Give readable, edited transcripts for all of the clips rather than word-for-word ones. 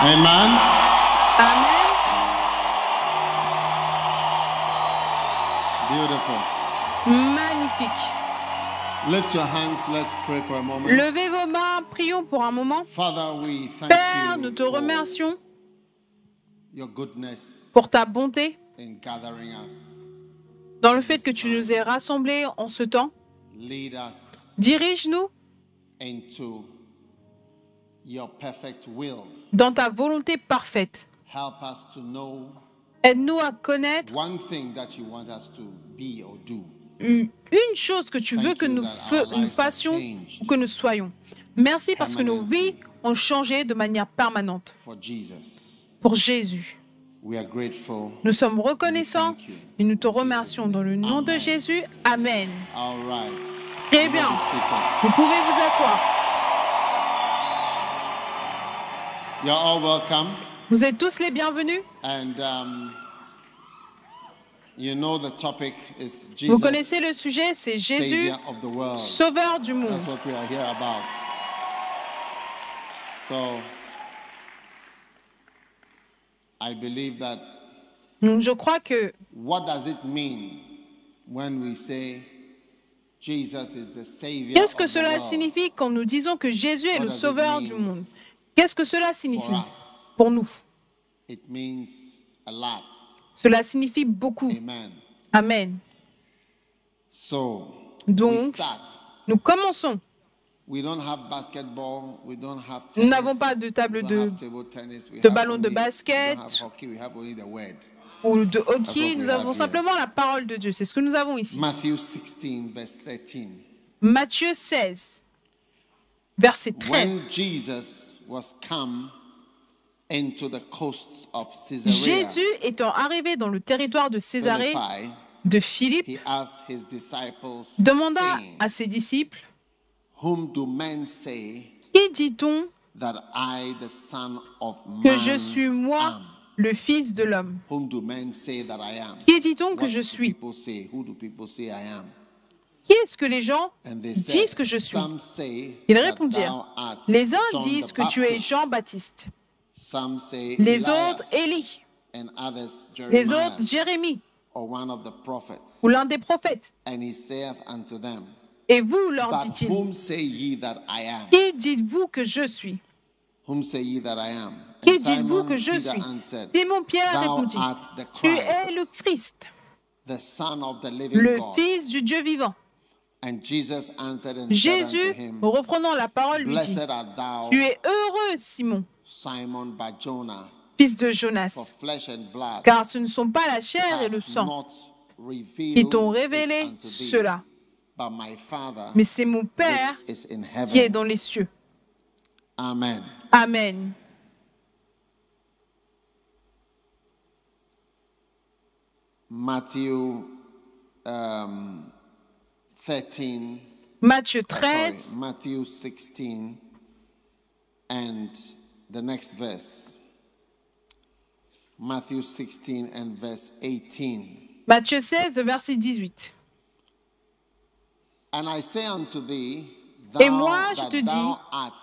Amen. Amen. Beautiful. Magnifique. Lift your hands. Let's pray for a moment. Levez vos mains, prions pour un moment. Father, we thank Père, nous you te for remercions your goodness pour ta bonté, in gathering us. dans le fait que tu nous aies rassemblés en ce temps. Lead us Dirige-nous into your perfect will. dans ta volonté parfaite. Help us to know Aide-nous à connaître one thing that you want us to be or do. une chose que tu veux que nous fassions ou que nous soyons. Merci parce que nos vies ont changé de manière permanente. For Jesus. Pour Jésus. We are grateful. Nous sommes reconnaissants et nous te remercions dans le nom de Jésus. Amen. All right. Très bien. Vous pouvez vous asseoir. You're all welcome. Vous êtes tous les bienvenus. And you know the topic is Jesus, Vous connaissez le sujet, c'est Jésus, Savior of the world. Sauveur du monde. That's what we are here about. So, I believe that. Donc, je crois que What does it mean when we say Jesus is the Savior qu'est-ce que of the cela world signifie quand nous disons que Jésus est What le does it Sauveur mean du monde? Qu'est-ce que cela signifie for us? pour nous? It means a lot. Cela signifie beaucoup. Amen. Amen. So, Donc, we start. nous commençons. We don't have basketball. We don't have Nous tennis. n'avons pas de table We don't de, have table tennis. We de have ballon de only- basket. We don't have hockey. We have only the word. ou de That's what hockey. we Nous have avons here. simplement la parole de Dieu. C'est ce que nous avons ici. Matthew 16, verse 13. Matthieu 16, verset When 13. Jesus was come into the coasts of Caesarea Jésus étant arrivé dans le territoire de Césarée Philippi, de Philippe, he asked his disciples, demanda saying, à ses disciples, Whom do men say qui dit-on that I, the Son of que Man, je suis moi, am? le Fils de l'homme? Whom do men say that I am? Qui dit-on que What je do suis? people say? Who do people say I am? Qui est-ce que les gens And they disent said, que je suis? Some say Ils that répondirent, thou art les uns John disent the que tu es Baptist. Jean-Baptiste, Some say les Elias, autres Élie, and others les Jeremiah, autres Jérémie or one of the prophets. ou l'un des prophètes. And he saith unto them, Et vous, leur But dit-il, whom say ye that I am? qui dites-vous que je suis? Whom say ye that I am? Qui And dites-vous Simon que je Peter suis? answered, Simon-Pierre Thou répondit, art the tu es Christ, le Christ, the Son of the living le God. Fils du Dieu vivant. And Jesus answered and said Jésus, unto him, reprenant la parole, lui dit, Blessed art thou, tu es heureux, Simon, Simon Bar-Jonah, fils de for Jonas, flesh and blood car ce ne sont pas la chair et le has sang not qui revealed t'ont it révélé unto thee, cela, but my Father mais c'est mon Père which is in qui est heaven. dans les cieux. Amen. Amen. Matthew 13. Matthieu Sorry, 13, Matthew 16 and the next verse. Matthew 16 and verse 18. Matthieu 16, verset 18. And I say unto thee, Et moi, je that te thou dis art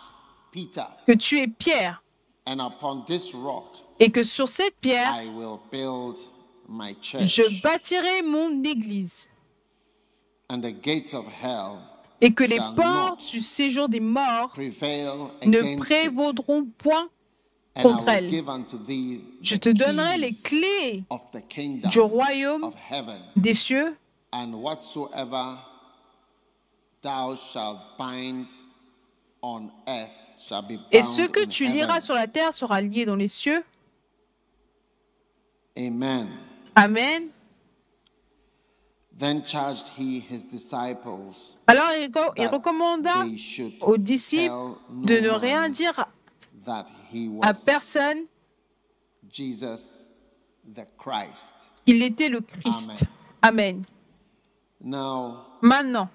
Peter, que tu es Pierre and upon this rock et que sur cette pierre, I will build my church, je bâtirai mon église and the gates of hell et que les shall portes not du séjour des morts prevail ne against it. prévaudront point And I contre will elle. give unto thee Je the te donnerai les keys clés of the kingdom du royaume of heaven, des cieux, and whatsoever thou shalt bind on earth shall be bound et ce que in tu heaven. liras sur la terre sera lié dans les cieux. Amen. Amen. Then charged he his disciples Alors il that recommanda they should aux disciples tell no de ne man rien dire that he à was personne Jesus the Christ. qu'il était le Christ. Amen. Now Maintenant,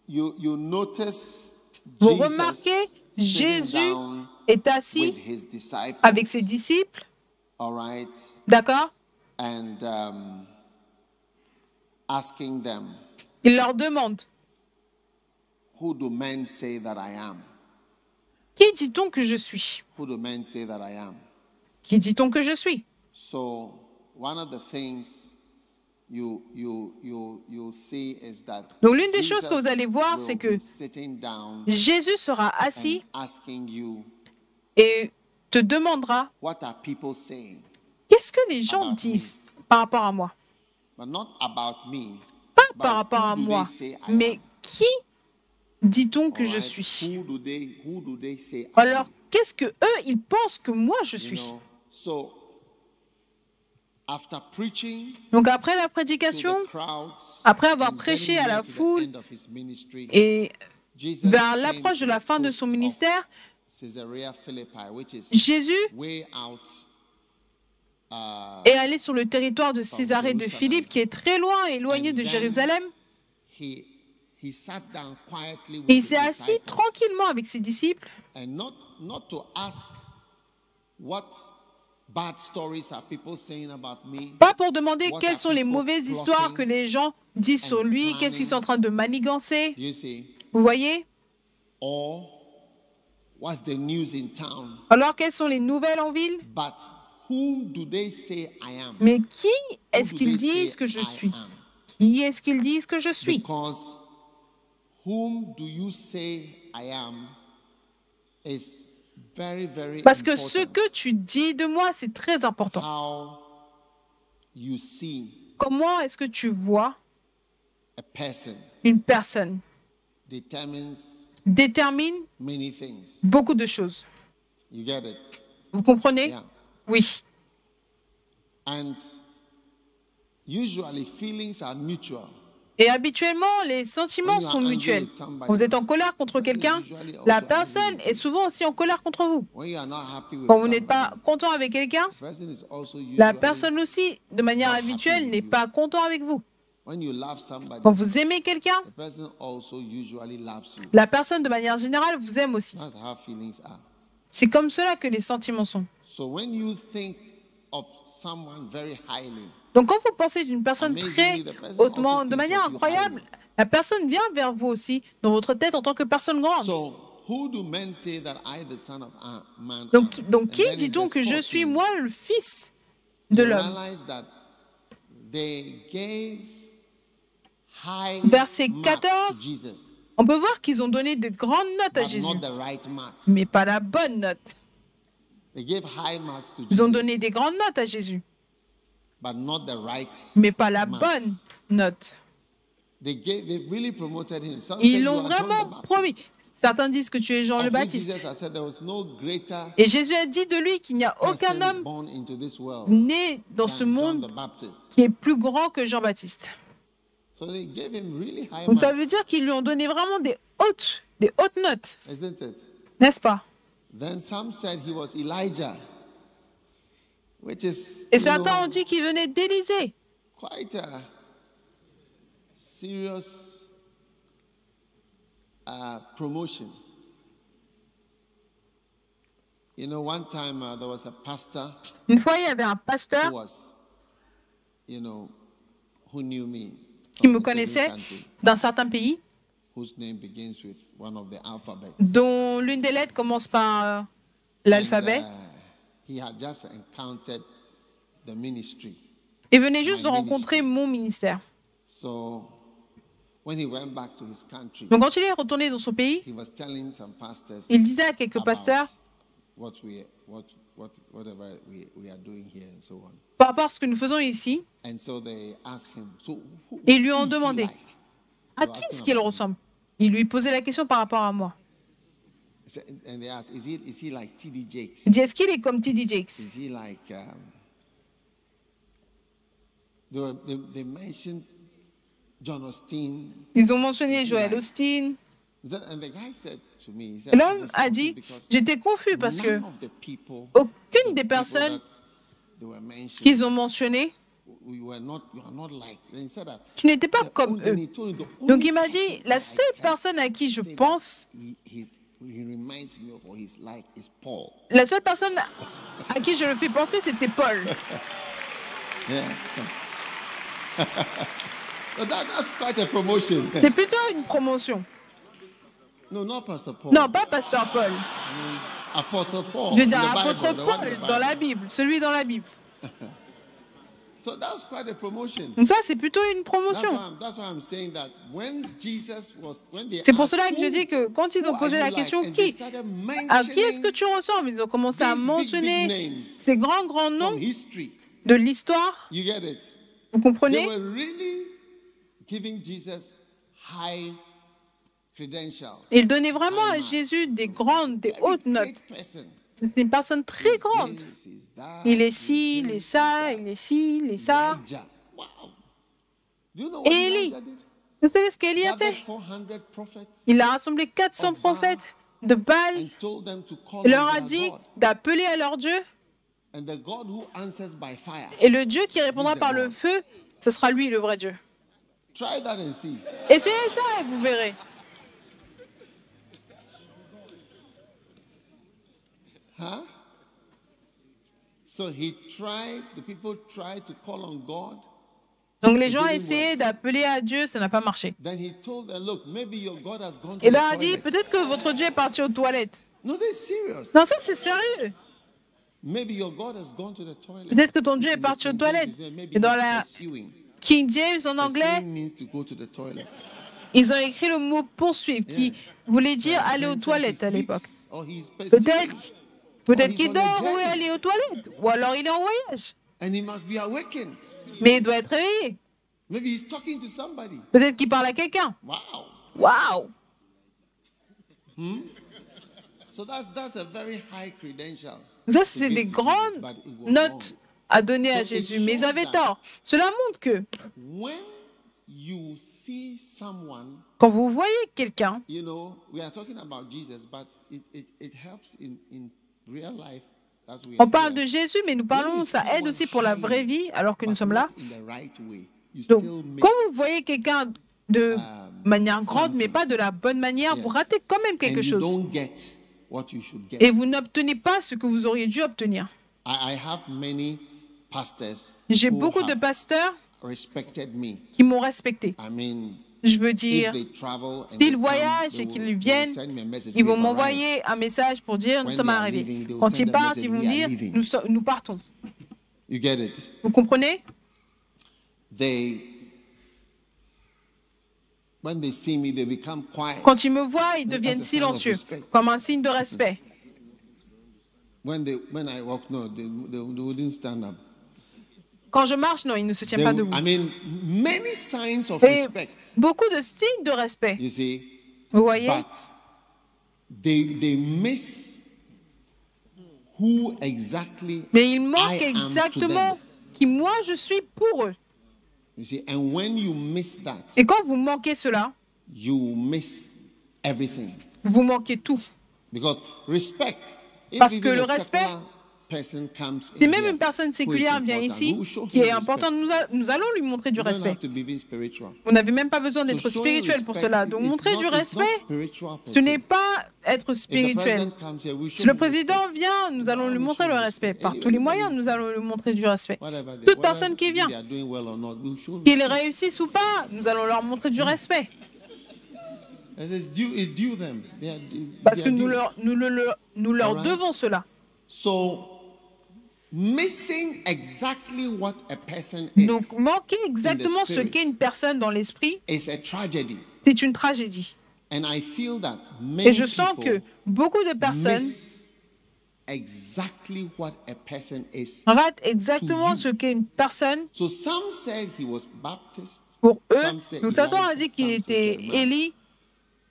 you notice vous Jesus remarquez, sitting Jésus down est with assis his disciples, avec ses disciples, all right, d'accord? and asking them, Il leur demande, who do men say that I am? Qui dit-on que je suis? Who do men say that I am? Qui dit-on que je suis? So one of the things you'll see is that Donc l'une des choses que vous allez voir, c'est que sitting down Jésus sera assis and asking you, et te demandera what are people saying? qu'est-ce que les gens disent par rapport à moi. But not about me. Pas but par rapport à who do moi, they say I mais am? qui dit-on que je Alright? suis? Who do they say I Alors, am? qu'est-ce que eux, ils pensent que moi, je You suis? know, so after preaching Donc après la to prédication, the crowds, après avoir and prêché getting à la near to the foule end of his ministry, et Jesus vers came l'approche to de la the fin de coast son of ministère, Caesarea Philippi, which is Jésus way out est allé sur le territoire de Césarée de Philippe, qui est très loin, éloigné And de then Jérusalem. he sat down quietly with Et il his s'est assis disciples, tranquillement avec ses disciples, and not to ask what bad stories are people saying about me. pas pour demander What quelles are sont les people mauvaises histoires que plotting les gens disent sur lui, planning? qu'est-ce qu'ils sont en train de manigancer. You see, Vous voyez? or what's the news in town? Alors, quelles sont les nouvelles en ville? But whom do they say I am? Mais qui est-ce Who do qu'ils they say disent que je I suis? am? Qui est-ce qu'ils disent que je suis? Because whom do you say I am is very, very Parce que ce important. que tu dis de moi, c'est très important. How you see Comment est-ce que tu vois a person une personne determines détermine many things. beaucoup de choses. You get it? Vous comprenez? Yeah. Oui. And usually feelings are mutual. Et habituellement, les sentiments sont mutuels. Quand vous êtes en colère contre quelqu'un, la personne est souvent aussi en colère contre vous. When you are not happy with Quand vous n'êtes somebody, pas content avec quelqu'un, the person is also la usually, personne aussi, de manière not habituelle, happy with n'est you. pas content avec vous. when you love somebody, Quand vous aimez quelqu'un, the person also usually loves you. la personne, de manière générale, vous aime aussi. That's how feelings are. C'est comme cela que les sentiments sont. So when you think of someone very highly, Donc quand vous pensez d'une personne très hautement, de manière incroyable, la personne vient vers vous aussi, dans votre tête, en tant que personne grande. so who do men say that I, the son of man, Donc am? And qui then in dit-on verse que je 14, suis, moi, le fils de you l'homme? realize that they gave high Verset marks 14, to Jesus, on peut voir qu'ils ont donné de grandes notes à but Jésus, not the right marks. mais pas la bonne note. They gave high marks to Ils ont Jesus, donné des grandes notes à Jésus, but not the right. mais pas la marks. bonne note. They really promoted him. Some said Ils you l'ont are John the vraiment Baptist. promis. Certains disent que tu es Jean Of le which Baptiste. Jesus has said there was no greater Et Jésus a dit de lui qu'il n'y a aucun person homme born into this world né dans than ce John monde the Baptist. qui est plus grand que Jean-Baptiste. So they gave him really high Donc ça marks, veut dire qu'ils lui ont donné vraiment des hautes notes, isn't it? n'est-ce pas? Then some said he was Elijah, which is Et certains ont dit qu'il venait d'Élysée. quite a serious promotion. You know, one time there was a pastor Une fois, il y avait un pasteur who was, who knew me qui from me a certain connaissait country, d'un certain pays, whose name begins with one of the alphabets. dont l'une des lettres commence par l'alphabet. And, he had just encountered the ministry. Il venait juste de my rencontrer mon ministère. So when he went back to his country, Donc quand il est retourné dans son pays, he was telling some pastors il disait à quelques about pasteurs whatever we are doing here and so on. par rapport à ce que nous faisons ici, And so they asked him, so who et ils lui ont is he demandé like? à qui est-ce qu'il ressemble. Il lui posait la question par rapport à moi. And they asked, is he like T.D. Jakes? Il dit, est-ce qu'il est comme T.D. Jakes? Is he like they mentioned John Austin. Ils ont mentionné Joel Austin. And the guy said to me, he said, Et I l'homme was a confused dit, because j'étais confus parce que none of the people, aucune des the personnes people that they were mentioned, qu'ils ont mentionnées, you are not like. And he said that. tu n'étais pas The comme only- eux. he told me the Donc only il m'a person dit, la like seule that personne à qui je say that pense, he reminds me of what he's like is Paul. la seule personne à qui je le fais penser, c'était Paul. Yeah. But that's quite a promotion. C'est plutôt une promotion. No, not Pastor Paul. Non, pas pasteur Paul. Apostle Paul. Je veux in dire the apôtre Bible, the one in Paul the dans la Bible. Bible, celui dans la Bible. So that was quite a promotion. Donc ça, c'est plutôt une promotion. That's why I'm saying that when Jesus was, when they C'est pour asked, cela que je dis que quand ils ont posé la question, à qui est-ce que tu ressembles, ils ont commencé à mentionner ces grands noms from history. de l'histoire. You get it? Vous They comprenez? were really giving Jesus high credentials. Ils donnaient vraiment à Jésus des hautes notes. C'est une personne très grande. Il est ci, il est ça, il est ci, il est ça. Et Élie, vous savez ce qu'Élie a fait? Il a rassemblé 400 prophètes de Baal et leur a dit d'appeler à leur Dieu. Et le Dieu qui répondra par le feu, ce sera lui le vrai Dieu. Essayez ça et vous verrez. Huh? So the people tried to call on God. Donc les gens essayaient d'appeler à Dieu, ça n'a pas marché. Then he told them, look, maybe your God has gone to Et the leur a dit, toilet. peut-être que votre Dieu est parti aux toilettes. No, they're serious. Non, ça c'est sérieux. Maybe your God has gone to the toilet. Peut-être que ton Dieu est parti aux toilettes. Et dans la King James en anglais, means to go to the toilet. ils ont écrit le mot poursuivre qui voulait dire aller aux toilettes à l'époque. Peut-être qu'il dort ou est allé aux toilettes, ou alors il est en voyage. And he must be awakened. Mais il doit être réveillé. Maybe he's talking to somebody. Peut-être qu'il parle à quelqu'un. Wow. Waouh! So that's a very high credential. Ça, c'est des grandes notes à donner à Jésus. Mais ils avaient tort. Cela montre que When you see someone, quand vous voyez quelqu'un, you know, we are talking about Jesus, but it helps in real life. As we on are parle here. de Jésus, mais nous parlons, ça aide aussi pour la vraie vie, alors que nous But sommes là. not in the right way. You Donc, still miss quand vous voyez quelqu'un de manière grande, mais pas de la bonne manière, vous ratez quand même quelque and you chose. don't get what you should get. Et vous n'obtenez pas ce que vous auriez dû obtenir. I have many pastors J'ai who beaucoup de have pasteurs respected me. qui m'ont respecté. I mean, Je veux if dire, they travel and s'ils they come, voyagent they et will- qu'ils they will viennent, send me a message, ils vont "We've arrived." m'envoyer un message pour dire nous When sommes they are arrivés. leaving, they will Quand send ils a partent, message, ils vont "We are dire leaving." nous partons. You get it? Vous comprenez? When they see me, they become quiet. Quand ils me voient, ils That's deviennent a sign of silencieux, respect. comme un signe de respect. When I walk, no, they wouldn't stand up. Quand je marche, non, ils ne se tiennent They pas would- debout. I mean, many signs of Et respect. beaucoup de signes de respect. You see, Vous voyez? but they miss who exactly Mais il manque I am to exactement them. qui moi je suis pour eux. You see, and when you miss that, Et quand vous manquez cela, you miss everything. vous manquez tout. Because respect, if Parce que even le a respect, secular person comes si in même here une personne who is séculière vient important, ici, we will show qui him est respect. importante, nous allons lui montrer du You don't respect. have to be even spiritual. Vous n'avez même pas besoin d'être So showing spirituel pour respect, cela. Donc it's montrer not- du it's not respect, spiritual per ce n'est se. pas être If the spirituel. president comes here, we show Si le him président respect. vient, nous allons lui montrer le respect. Par tous les moyens, nous allons lui montrer du respect. Whatever Toute personne qui vient, they are doing well or not, we'll show qu'ils respect. réussissent ou pas, nous allons leur montrer du respect. It's due them. Parce They que are due. nous leur Alright. devons cela. So, missing exactly what a person is Donc manquer exactement ce spirit. qu'est une personne dans l'esprit, is a tragedy. c'est une tragédie. And I feel that Et many je sens people que beaucoup de personnes miss exactly what a person is. ratent exactement you. ce qu'est une personne So some said he was Baptist, pour eux. some said Donc Satan a Elijah, dit qu'il some said était Jeremiah, Élie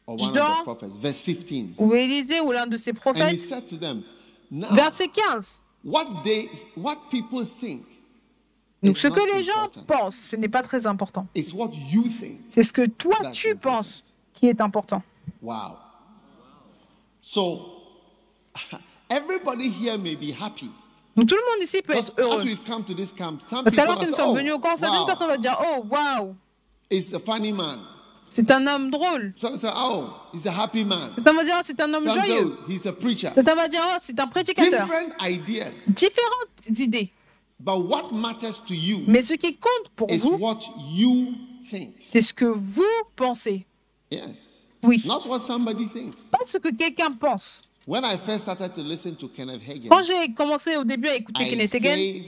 or one of Jean, the prophets. Verse 15. ou Élisée ou l'un de ses And he prophètes. said to them, now, Verset 15. what people think Donc is ce que not les gens important. pensent, ce n'est pas très important. It's what you think. C'est ce que toi That's tu important. penses qui est important. Wow. So, everybody here may be happy. Donc tout le monde ici peut Because être heureux. as we've come to this camp, some Parce people qu'alors que nous say, sommes venus au camp, certaines personnes vont dire oh waouh, he's a funny man. c'est un homme drôle. Some say, oh, he's a happy man. Certains vont dire oh, c'est un homme Some say, joyeux. oh, he's a preacher. Certains vont dire oh, c'est un prédicateur. Different ideas. Différentes idées. But what matters to you Mais ce qui compte pour is vous, what you think. c'est ce que vous pensez. Yes. Oui. Not what somebody thinks. Pas ce que quelqu'un pense. When I first started to listen to Kenneth Hagin, Quand j'ai commencé au début à écouter Kenneth Hagin,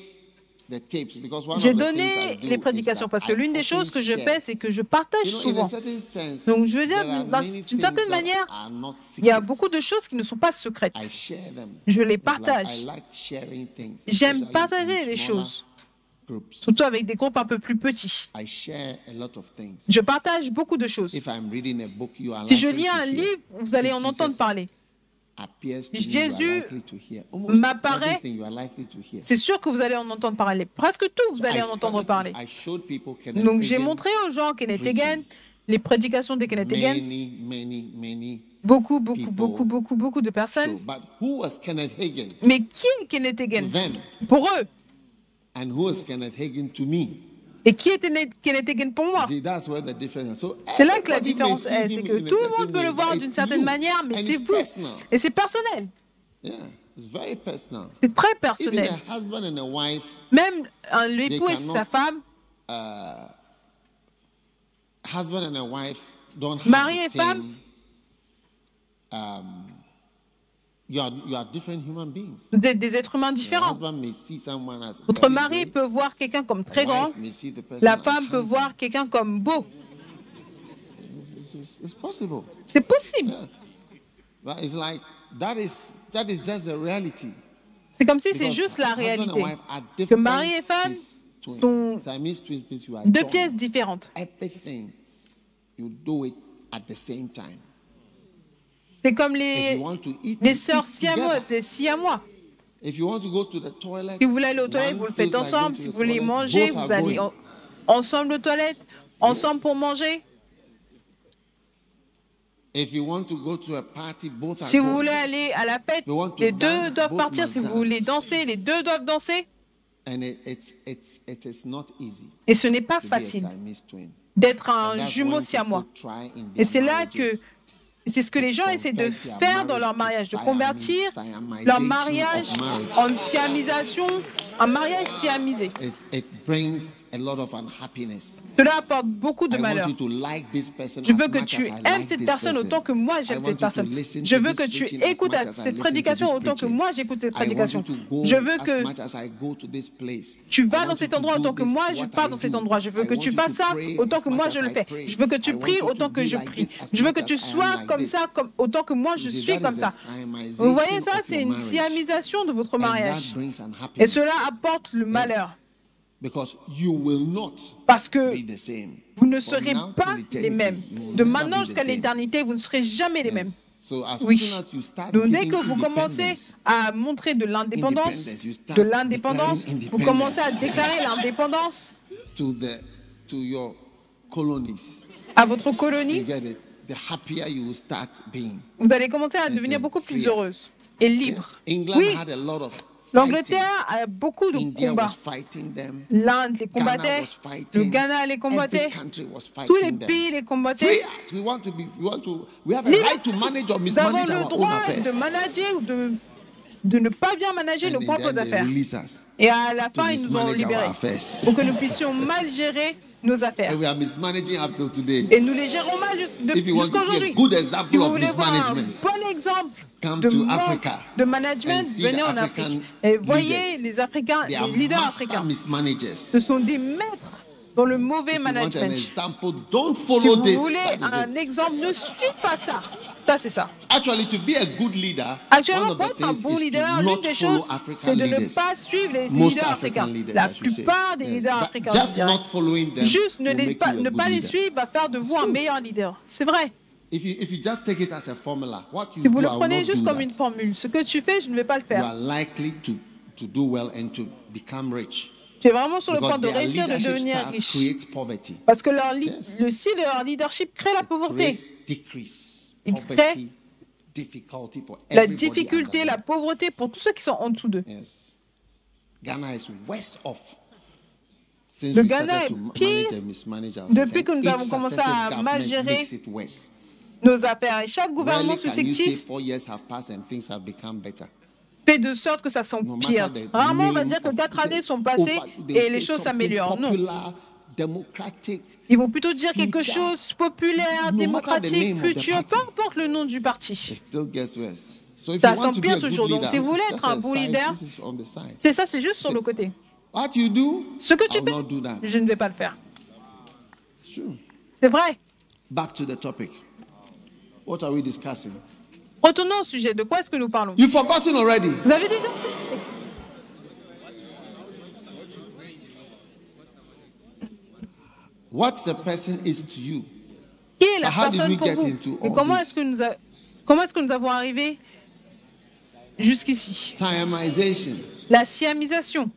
j'ai donné les prédications parce que l'une des choses que je fais, c'est que je partage souvent. Donc, je veux dire, d'une certaine manière, il y a beaucoup de choses qui ne sont pas secrètes. Je les partage. J'aime partager les choses, surtout avec des groupes un peu plus petits. Je partage beaucoup de choses. Si je lis un livre, vous allez en entendre parler. Si Jésus m'apparaît, c'est sûr que vous allez en entendre parler. Presque tout, vous allez en entendre parler. Donc, j'ai montré aux gens Kenneth Hagin, les prédications de Kenneth Hagin. Beaucoup de personnes. Mais qui est Kenneth Hagin pour eux? Et qui était Kenneth Hagin pour moi? C'est là que la différence est. C'est que tout le monde peut le voir d'une certaine manière, mais c'est vous. Et c'est personnel. C'est très personnel. Même l'époux et sa femme, mari et femme, vous êtes des êtres humains différents. Votre mari peut voir quelqu'un comme très grand, la femme peut voir quelqu'un comme beau. C'est possible. C'est comme si c'est juste la réalité. Que mari et femme sont deux pièces différentes. C'est comme les sœurs siamoises et siamois. Si vous voulez aller aux toilettes, vous le faites ensemble. Si vous voulez manger, vous allez ensemble aux toilettes, ensemble pour manger. Si vous voulez aller à la fête, les deux doivent partir. Si vous voulez danser, les deux doivent danser. Et ce n'est pas facile d'être un jumeau siamois. Et c'est là que c'est ce que les gens essaient de faire dans leur mariage, de convertir leur mariage en siamisation, un mariage siamisé. Cela apporte beaucoup de malheur. Je veux que tu aimes cette personne autant que moi j'aime cette personne. Je veux que tu écoutes cette prédication autant que moi j'écoute cette prédication. Je veux que tu vas dans cet endroit autant que moi je pars dans cet endroit. Je veux que tu fasses ça autant que moi je le fais. Je veux que tu pries autant que je prie. Je veux que tu sois comme ça autant que moi je suis comme ça. Vous voyez ça, c'est une siamisation de votre mariage. Et cela apporte le malheur. Parce que vous ne serez pas les mêmes. De maintenant jusqu'à l'éternité, vous ne serez jamais les mêmes. Oui. Donc dès que vous commencez à montrer de l'indépendance, vous commencez à déclarer l'indépendance à votre colonie, vous allez commencer à devenir beaucoup plus heureuse et libre. Oui. L'Angleterre a beaucoup de combats. L'Inde les combattait, le Ghana les combattait, tous les pays les combattaient. Nous avons le droit de manager ou de ne pas bien manager nos propres affaires. Et à la fin, ils nous ont libérés pour que nous puissions mal gérer nos affaires. Et nous les gérons mal jusqu'à aujourd'hui. Si vous voulez voir un bon exemple de management, venez en Afrique. Et voyez les Africains, les leaders africains. Ce sont des maîtres dans le mauvais management. Si vous voulez un exemple, ne suivez pas ça. Ça, c'est ça. Actuellement, pour être un bon leader, l'une des choses, c'est de ne pas suivre les leaders africains. La plupart des leaders africains, juste ne pas les suivre va faire de vous un meilleur leader. C'est vrai. Si vous le prenez juste comme une formule, ce que tu fais, je ne vais pas le faire. C'est vraiment sur le point de réussir, de devenir riche. Parce que le style de leur leadership crée la pauvreté. Il crée la difficulté, la pauvreté pour tous ceux qui sont en dessous d'eux. Le Ghana est pire depuis que nous avons commencé à mal gérer nos affaires. Et chaque gouvernement successif fait de sorte que ça s'empire. Rarement on va dire que 4 années sont passées et les choses s'améliorent. Non. Ils vont plutôt dire quelque chose populaire, démocratique, futur, peu importe le nom du parti. Ça s'empire toujours. Donc, si vous voulez être un bon leader, c'est ça, c'est juste sur le côté. Ce que tu fais, je ne vais pas le faire. C'est vrai. Retournons au sujet. De quoi est-ce que nous parlons? You've forgotten already. Vous avez dit What the person is to you. Qui est la personne pour vous? Et comment est-ce que nous avons arrivé jusqu'ici? Siamization. La siamisation.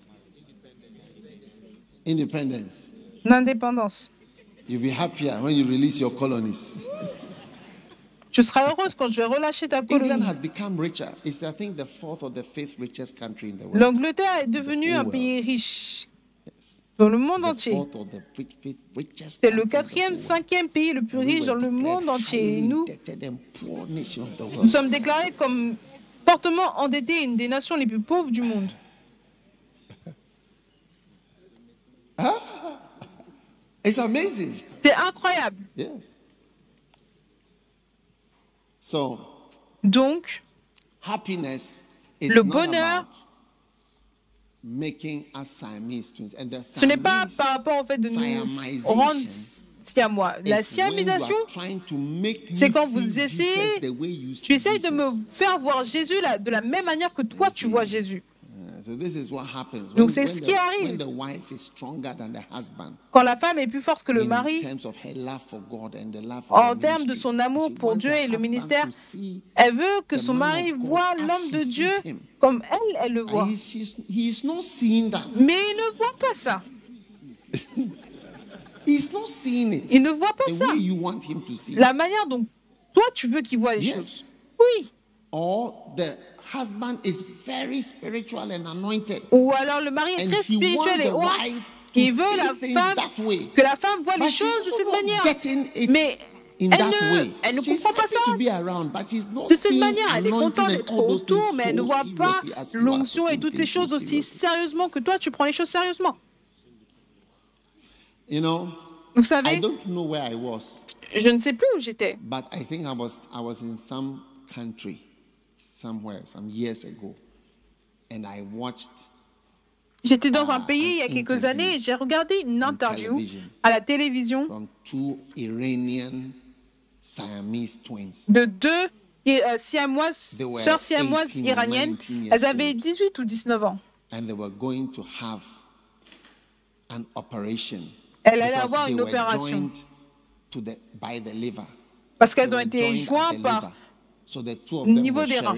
Independence. L'indépendance. You'll be happier when you release your colonies. Je serai heureuse quand je vais relâcher ta colonie. L'Angleterre est devenue un pays riche dans le monde entier. C'est le 4e, 5e pays le plus riche dans le monde entier. Et nous sommes déclarés comme fortement endettés, une des nations les plus pauvres du monde. It's amazing. C'est incroyable. Yes. Donc, le bonheur, ce n'est pas par rapport au fait de nous rendre siamois. La siamisation, c'est quand vous essayez, tu essayes de me faire voir Jésus de la même manière que toi tu vois Jésus. Donc c'est ce qui arrive quand la femme est plus forte que le mari en termes de son amour pour Dieu et le ministère. Elle veut que son mari voit l'homme de Dieu comme elle le voit. Mais il ne voit pas ça. Il ne voit pas ça. La manière dont toi tu veux qu'il voit les choses. Oui. Ou alors le mari est très spirituel et il veut que la femme voit les choses de cette manière. Mais elle ne comprend pas ça. De cette manière, elle est contente d'être autour, mais elle ne voit pas l'onction et toutes ces choses aussi sérieusement que toi, tu prends les choses sérieusement. Vous savez, je ne sais plus où j'étais. J'étais dans un pays il y a quelques années et j'ai regardé une interview à la télévision de deux sœurs siamoises iraniennes. Elles avaient 18 ou 19 ans. Elles allaient avoir une opération parce qu'elles ont été jointes par le niveau des reins.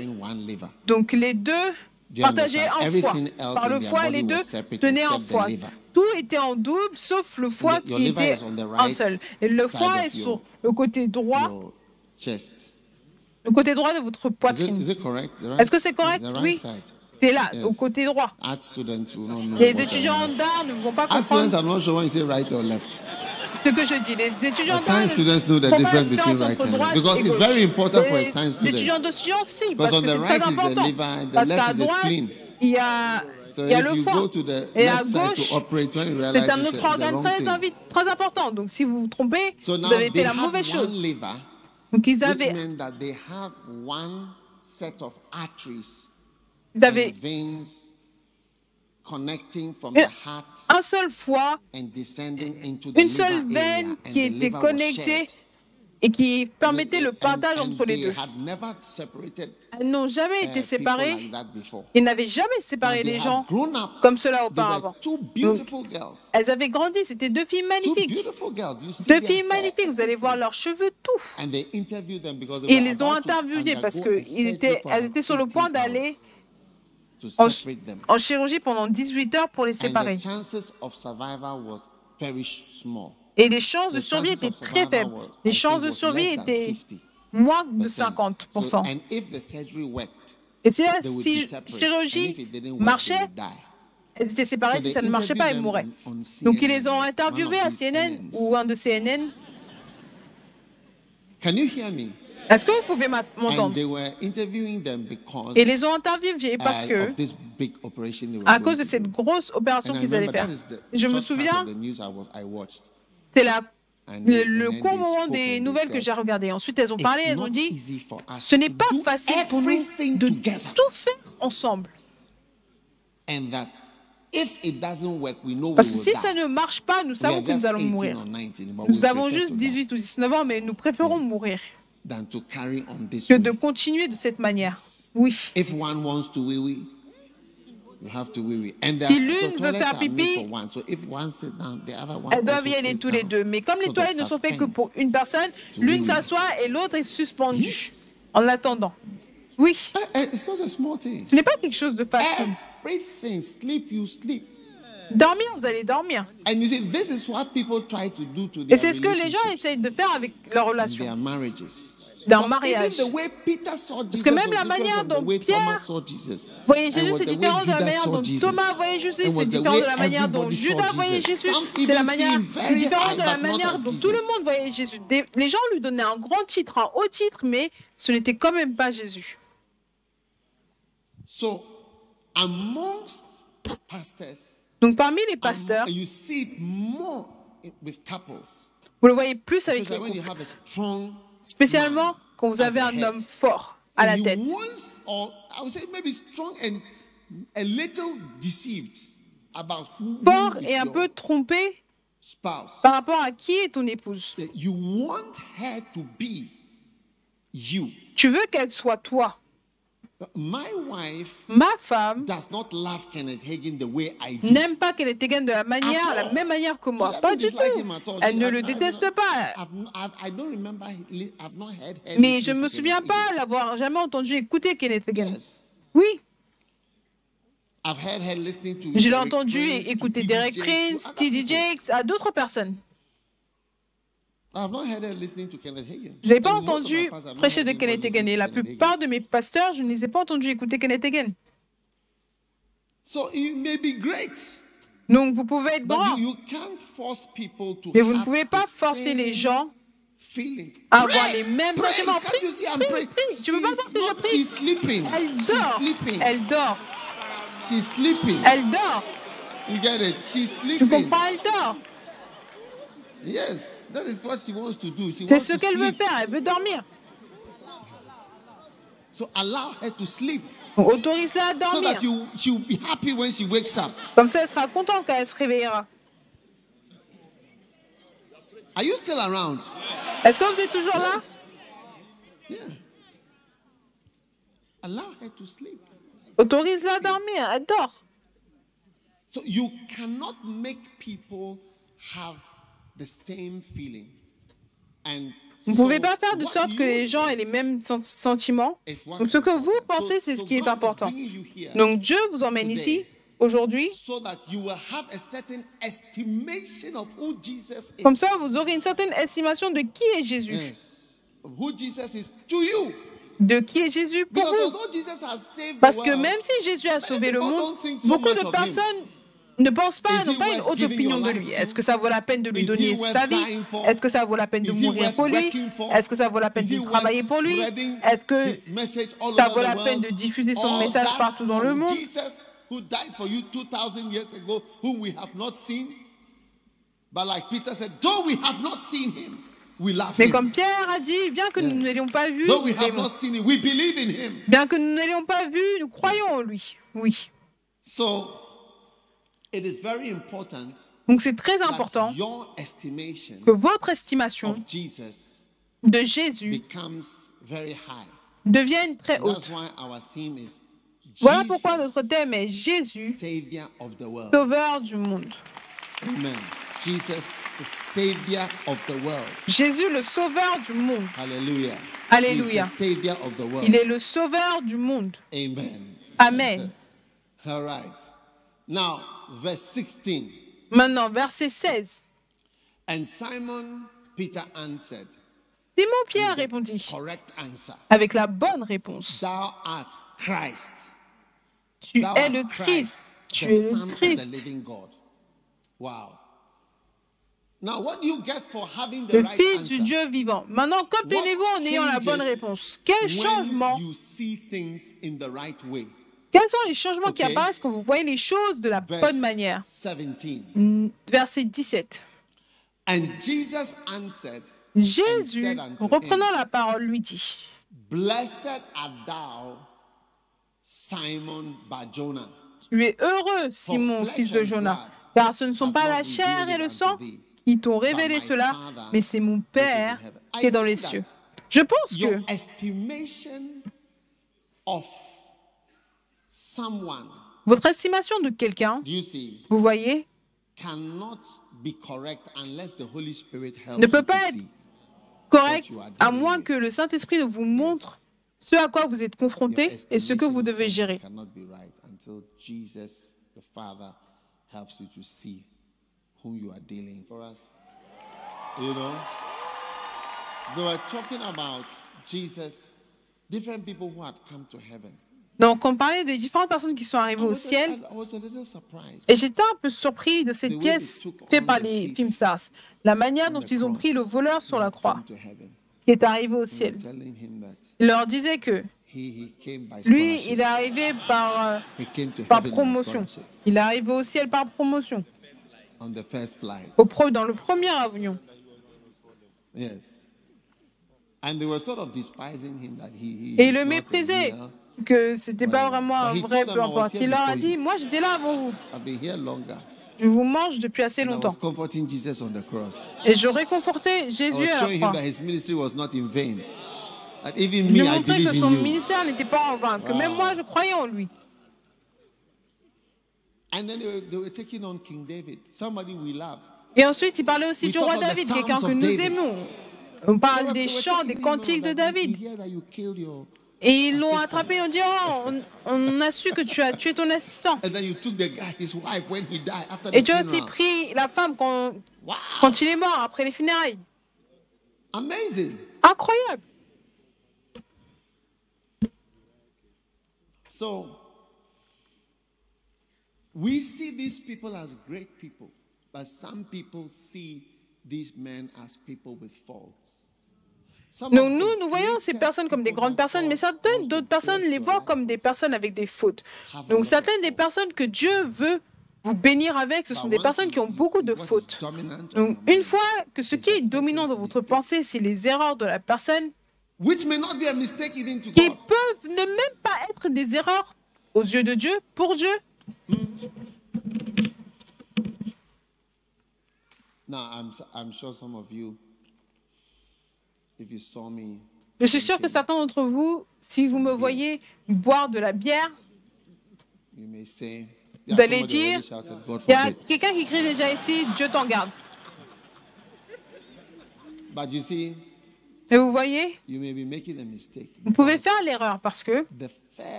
Donc les deux partageaient un foie. Par le foie, les deux tenaient un foie. Tout était en double, sauf le foie qui était un seul. Et le foie est sur le côté droit. Le côté droit de votre poitrine. Est-ce que c'est correct? Oui. C'est là, au côté droit. Les étudiants d'art ne vont pas comprendre ce que je dis. Les étudiants d'art ne font pas la différence entre droite et gauche. Les étudiants de sciences, si, parce que c'est très important. Parce qu'à droite, il y a le foie. Et à gauche, c'est un autre organe très important. Donc si vous vous trompez, vous avez fait la mauvaise chose. Donc ils avaient un seul foie, une seule veine qui était connectée et qui permettait le partage entre les deux. Elles n'ont jamais été séparées. Ils n'avaient jamais séparé les gens comme cela auparavant. Donc, elles avaient grandi, c'était deux filles magnifiques. Deux filles magnifiques, vous allez voir leurs cheveux, tout. Et ils les ont interviewées parce qu'elles étaient sur le point d'aller en chirurgie pendant 18 heures pour les séparer. Et les chances de survie étaient très faibles. Les chances de survie étaient moins de 50%. Et si la chirurgie marchait, elles étaient séparées. Si ça ne marchait pas, elles mouraient. Donc ils les ont interviewées à CNN ou un de CNN. Est-ce que vous pouvez m'entendre? Et les ont interviewés parce que, à cause de cette grosse opération qu'ils allaient faire. Je me souviens, c'est le court moment des nouvelles que j'ai regardé. Ensuite, elles ont parlé, elles ont dit, ce n'est pas facile pour nous de tout faire ensemble. Parce que si ça ne marche pas, nous savons que nous allons mourir. Nous avons juste 18 ou 19 ans, mais nous préférons mourir que de continuer de cette manière. Oui. Si l'une veut faire pipi, elles doivent y aller tous les deux. Mais comme les toilettes ne sont faites que pour une personne, l'une s'assoit et l'autre est suspendue en attendant. Oui. Ce n'est pas quelque chose de facile. Dormir, vous allez dormir. Et c'est ce que les gens essayent de faire avec leurs relations, dans le mariage. Parce que même la manière dont Pierre voyait Jésus, c'est différent de la manière dont Thomas voyait Jésus, c'est différent de la manière dont Judas voyait Jésus, c'est différent de la manière dont tout le monde voyait Jésus. Les gens lui donnaient un grand titre, un haut titre, mais ce n'était quand même pas Jésus. Donc parmi les pasteurs, vous le voyez plus avec les couples, spécialement quand vous avez un homme fort à la tête. Fort et un peu trompé par rapport à qui est ton épouse. Tu veux qu'elle soit toi. Ma femme n'aime pas Kenneth Hagin de la même manière que moi. Pas du tout. Elle ne le déteste pas. Mais je ne me souviens pas l'avoir jamais entendu écouter Kenneth Hagin. Oui. Je l'ai entendu écouter Derek Prince, T.D. Jakes, à d'autres personnes. Je n'ai pas entendu prêcher de Kenneth Hagin et la plupart de mes pasteurs, je ne les ai pas entendus écouter Kenneth Hagin. Donc vous pouvez être grand, mais vous ne pouvez pas forcer les gens à avoir les mêmes sentiments. Prie. Tu veux pas voir que je prie? Elle dort. Elle dort. Tu comprends? Elle dort. C'est ce qu'elle veut faire, elle veut dormir. Autorise-la à dormir. Comme ça, elle sera contente quand elle se réveillera. Est-ce que vous êtes toujours là? Autorise-la à dormir, elle dort. Vous ne pouvez pas faire de sorte que les gens aient les mêmes sentiments. Donc, ce que vous pensez, c'est ce qui est important. Donc, Dieu vous emmène ici, aujourd'hui. Comme ça, vous aurez une certaine estimation de qui est Jésus. De qui est Jésus pour vous. Parce que même si Jésus a sauvé le monde, beaucoup de personnes ne pensent pas, n'ont pas une haute opinion de lui. Est-ce que ça vaut la peine de lui donner sa vie? Est-ce que ça vaut la peine de mourir pour lui? Est-ce que ça vaut la peine de travailler pour lui? Est-ce que ça vaut la peine de diffuser son message partout dans le monde? Mais comme Pierre a dit, bien que nous ne l'ayons pas vu, bien que nous ne l'ayons pas vu, nous croyons en lui. Oui. Donc c'est très important que votre estimation de Jésus devienne très haute. Voilà pourquoi notre thème est Jésus, sauveur du monde. Amen. Jésus, le sauveur du monde. Alléluia. Alléluia. Il est le sauveur du monde. Amen. Amen. All right. Now, verse 16. Maintenant, verset 16. And Simon Peter answered. Simon-Pierre répondit avec la bonne réponse. Thou art Christ. Tu es le Christ. Tu es le Christ. Wow. le Fils du Dieu vivant. Maintenant, qu'obtenez-vous en ayant la bonne réponse? Quel changement? Quels sont les changements qui apparaissent quand vous voyez les choses de la bonne manière? Verset 17. Jésus, reprenant la parole, lui dit: Blessed art thou, Simon Bar-Jonah. Tu es heureux, Simon, fils de Jonas, car ce ne sont pas la chair et le sang qui t'ont révélé cela, mais c'est mon Père qui est dans les cieux. Je pense que votre estimation de quelqu'un, vous voyez, ne peut pas être correcte à moins que le Saint-Esprit ne vous montre ce à quoi vous êtes confronté et ce que vous devez gérer. You know, they were talking about Jesus, different people who had come to heaven. Donc, on parlait de différentes personnes qui sont arrivées au ciel. Et j'étais un peu surpris de cette pièce faite par les films stars. La manière dont ils ont pris le voleur sur la croix, qui est arrivé au ciel. Il leur disait que lui, il est arrivé par promotion. Il est arrivé au ciel par promotion. Dans le premier avion. Et il le méprisait, que c'était pas vraiment un vrai peu importe. Il leur a dit: moi j'étais là avant vous. Je vous mange depuis assez longtemps. Et je réconfortais Jésus à la croix. Je lui montrais que son ministère n'était pas en vain, que même moi je croyais en lui. Et ensuite, il parlait aussi du roi David, quelqu'un que nous aimons. On parle des chants, des cantiques de David. Et ils l'ont attrapé et ont dit: oh, on a su que tu as tué ton assistant. Et tu as aussi pris la femme quand il est mort, après les funérailles. Incroyable. So, we see these people as great people, but some people see these men as people with faults. Donc nous voyons ces personnes comme des grandes personnes, mais certaines d'autres personnes les voient comme des personnes avec des fautes. Donc certaines des personnes que Dieu veut vous bénir avec, ce sont des personnes qui ont beaucoup de fautes. Donc une fois que ce qui est dominant dans votre pensée, c'est les erreurs de la personne, qui peuvent ne même pas être des erreurs aux yeux de Dieu, pour Dieu. Je suis sûr que certains d'entre vous, si vous me voyez boire de la bière, vous allez dire: il y a quelqu'un qui crie déjà ici, Dieu t'en garde. Et vous voyez, vous pouvez faire l'erreur parce que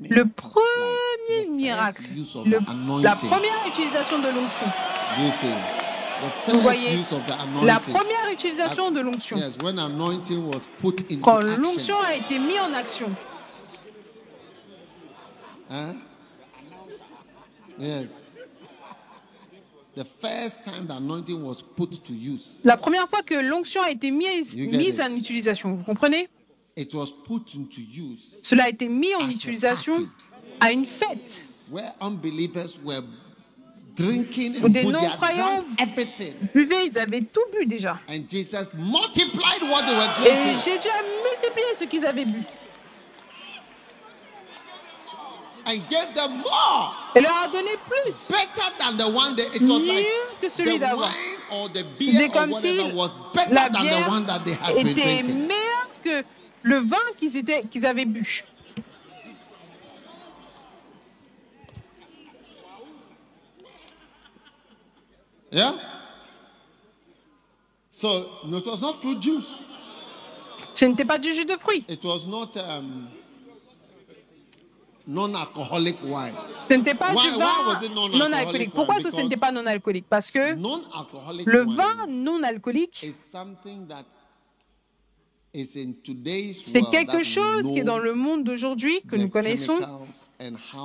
le premier miracle, la première utilisation de l'onction, vous voyez, la première utilisation de l'onction, quand l'onction a été mise en action, la première fois que l'onction a été mise en utilisation, vous comprenez? Cela a été mis en utilisation à une fête où des non-croyants buvaient, ils avaient tout bu déjà. Et Jésus a multiplié ce qu'ils avaient bu. Et leur a donné plus. Mieux que celui d'avant. C'était comme si la bière était meilleure que le vin qu'ils avaient bu. Yeah? So, it was not fruit juice. Ce n'était pas du jus de fruits. It was not non-alcoholic wine. Ce n'était pas du vin non-alcoolique. Pourquoi ce n'était pas non-alcoolique? Parce que le vin non-alcoolique, c'est quelque chose qui est dans le monde d'aujourd'hui que nous connaissons.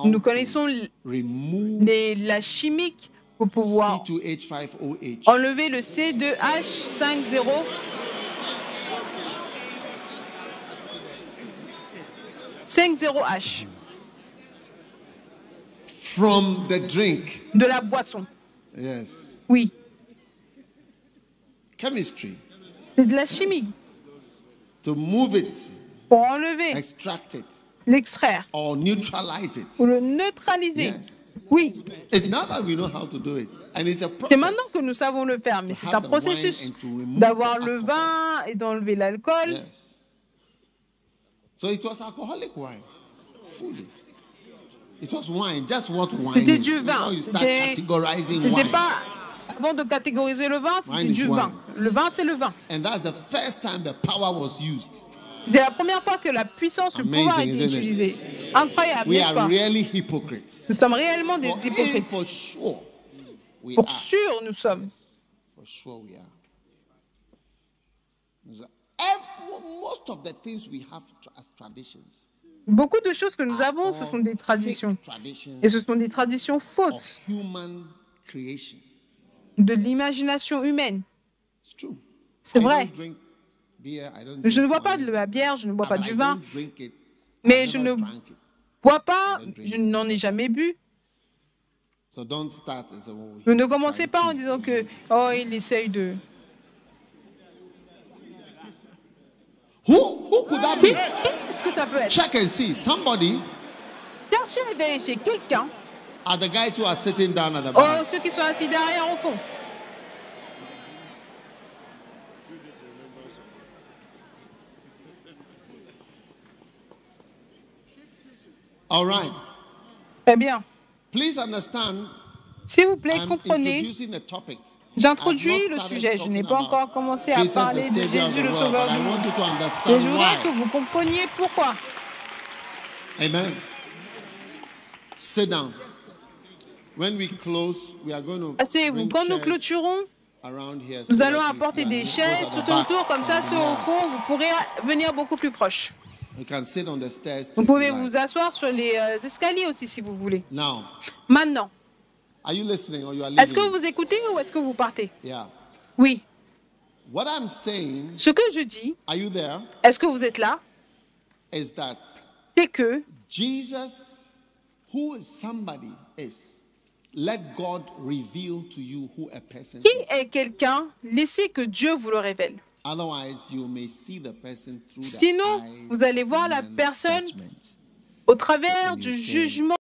Nous connaissons la chimique pour pouvoir enlever le C2H50. H. From the drink. De la boisson. Yes. Oui. Chemistry. C'est de la chimie. To move it. Pour enlever. Extract it. L'extraire. Or neutralize it. Ou le neutraliser. Yes. Oui. It's now that we know how to do it. And it's a process. C'est maintenant que nous savons le faire, mais c'est un processus d'avoir le vin et d'enlever l'alcool. Yes. So it was alcoholic wine. Fully. It was wine, just what wine. C'était du vin. C'était pas, avant de catégoriser le vin, c'était du vin. Le vin, c'est le vin. And that's the first time the power was used. C'était la première fois que la puissance, le pouvoir a été utilisé. Incroyable, n'est-ce pas? Really hypocrites. Nous sommes réellement des hypocrites. For sure, pour sûr, nous sommes. Yes, for sure we are. Most of the things we have as traditions. Beaucoup de choses que nous avons, ce sont des traditions. Et ce sont des traditions fausses de l'imagination humaine. C'est vrai. Je ne bois pas de la bière, je ne bois pas du vin, mais je ne bois pas, je n'en ai jamais bu. Vous ne commencez pas en disant que, oh, il essaye de... Who could that be? Qu'est-ce que ça peut être? Check and see. Somebody. Cherchez et vérifiez. Quelqu'un. Are the guys who are sitting down at the back? Oh, ceux qui sont assis derrière au fond. All right. Très bien. Please understand. S'il vous plaît, comprenez. J'introduis le sujet. Je n'ai pas encore commencé à parler de Jésus le Sauveur du monde. Et je voudrais que vous compreniez pourquoi. Amen. Sit down. When we close, we are going to asseyez-vous. Quand nous clôturons, nous allons apporter des chaises tout autour, comme ça, ceux au fond, vous pourrez venir beaucoup plus proche. Vous pouvez vous asseoir sur les escaliers aussi si vous voulez. Maintenant. Est-ce que vous écoutez ou est-ce que vous partez? Oui. Ce que je dis, est-ce que vous êtes là? C'est que Jesus, who somebody is, let God reveal to you who a person is. Qui est quelqu'un? Laissez que Dieu vous le révèle. Sinon, vous allez voir la personne au travers du jugement